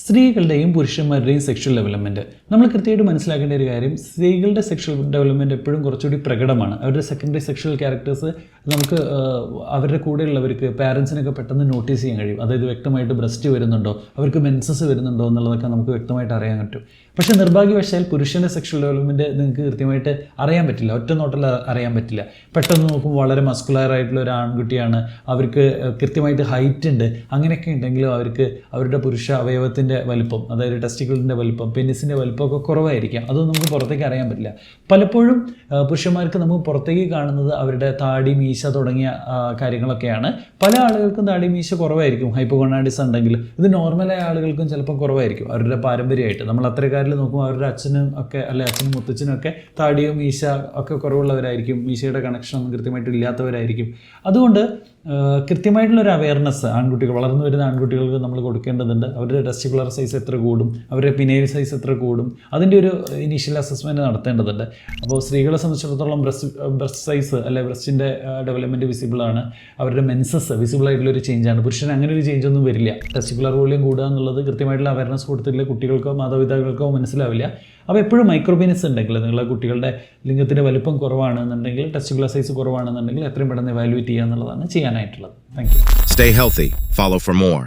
സ്ത്രീകളുടെയും പുരുഷന്മാരുടെയും sexual development നമ്മൾ കൃത്യമായിട്ട് മനസ്സിലാക്കേണ്ട ഒരു കാര്യം, സ്ത്രീകളുടെ സെക്ഷൽ ഡെവലപ്മെൻറ്റ് എപ്പോഴും കുറച്ചുകൂടി പ്രകടമാണ്. അവരുടെ സെക്കൻഡറി സെക്ഷൽ ക്യാരക്ടേഴ്സ് നമുക്ക് അവരുടെ കൂടെയുള്ളവർക്ക് പാരൻസിനൊക്കെ പെട്ടെന്ന് നോട്ടീസ് ചെയ്യാൻ കഴിയും. അതായത് വ്യക്തമായിട്ട് ബ്രസ്റ്റ് വരുന്നുണ്ടോ, അവർക്ക് മെൻസസ് വരുന്നുണ്ടോ എന്നുള്ളതൊക്കെ നമുക്ക് വ്യക്തമായിട്ട് അറിയാൻ പറ്റും. പക്ഷേ നിർഭാഗ്യവശാൽ പുരുഷൻ്റെ സെക്ഷൽ ഡെവലപ്മെൻറ്റ് നിങ്ങൾക്ക് കൃത്യമായിട്ട് അറിയാൻ പറ്റില്ല, ഒറ്റ നോട്ടിൽ അറിയാൻ പറ്റില്ല. പെട്ടെന്ന് നോക്കുമ്പോൾ വളരെ മസ്കുലർ ആയിട്ടുള്ള ഒരു ആൺകുട്ടിയാണ്, അവർക്ക് കൃത്യമായിട്ട് ഹൈറ്റ് ഉണ്ട്, അങ്ങനെയൊക്കെ ഉണ്ടെങ്കിലും അവർക്ക് അവരുടെ പുരുഷ അവയവത്തിൻ്റെ വലിപ്പം, അതായത് ടെസ്റ്റിക്കിളിൻ്റെ വലിപ്പം, പെനിസിൻ്റെ വലിപ്പമൊക്കെ കുറവായിരിക്കാം. അതൊന്നും നമുക്ക് പുറത്തേക്ക് അറിയാൻ പറ്റില്ല. പലപ്പോഴും പുരുഷന്മാർക്ക് നമുക്ക് പുറത്തേക്ക് കാണുന്നത് അവരുടെ താടി, മീശ തുടങ്ങിയ കാര്യങ്ങളൊക്കെയാണ്. പല ആളുകൾക്കും താടി, മീശ കുറവായിരിക്കും, ഹൈപ്പോഗോണാഡിസം ഉണ്ടെങ്കിൽ. ഇത് നോർമലായ ആളുകൾക്കും ചിലപ്പം കുറവായിരിക്കും, അവരുടെ പാരമ്പര്യമായിട്ട്. നമ്മൾ അത്തരക്കാരിൽ നോക്കുമ്പോൾ അവരുടെ അച്ഛനും ഒക്കെ, അല്ലെ അച്ഛനും മുത്തച്ഛനും ഒക്കെ താടിയോ മീശ ഒക്കെ കുറവുള്ളവരായിരിക്കും, മീശയുടെ കണക്ഷനൊന്നും കൃത്യമായിട്ട് ഇല്ലാത്തവരായിരിക്കും. അതുകൊണ്ട് കൃത്യമായിട്ടുള്ളൊരു അവയർനെസ് ആൺകുട്ടികൾ, വളർന്നു വരുന്ന ആൺകുട്ടികൾക്ക് നമ്മൾ കൊടുക്കേണ്ടതുണ്ട്. അവരുടെ ടെസ്റ്റിക്കുലർ സൈസ് എത്ര കൂടും, അവരുടെ പിനൈൽ സൈസ് എത്ര കൂടും, അതിൻ്റെ ഒരു ഇനീഷ്യൽ അസസ്മെൻറ്റ് നടത്തേണ്ടതുണ്ട്. അപ്പോൾ സ്ത്രീകളെ സംബന്ധിച്ചിടത്തോളം ബ്രസ്റ്റ് സൈസ് അല്ലെ ബ്രസ്റ്റിൻ്റെ ഡെവലപ്മെൻറ്റ് വിസിബിളാണ്, അവരുടെ മെൻസസ് വിസിബിൾ ആയിട്ടുള്ളൊരു ചേഞ്ചാണ്. പുരുഷന് അങ്ങനെ ഒരു ചേഞ്ച് ഒന്നും വരില്ല. ടെസ്റ്റിക്കുലർ വോളിയം കൂടുക എന്നുള്ളത് കൃത്യമായിട്ടുള്ള അവയർനെസ് കൊടുത്തില്ല കുട്ടികൾക്കോ മാതാപിതാക്കൾക്കോ മനസ്സിലാവില്ല. അപ്പോൾ എപ്പോഴും മൈക്രോപീനസ് ഉണ്ടെങ്കിൽ, നിങ്ങളുടെ കുട്ടികളുടെ ലിംഗത്തിൻ്റെ വലുപ്പം കുറവാണെന്നുണ്ടെങ്കിൽ, ടെസ്റ്റിക്കുലർ സൈസ് കുറവാണെന്നുണ്ടെങ്കിൽ എത്രയും പെട്ടെന്ന് എവാലുവേറ്റ് ചെയ്യുക എന്നുള്ളതാണ് ചെയ്യാനായിട്ടുള്ളത്. Thank you. Stay healthy. Follow for more.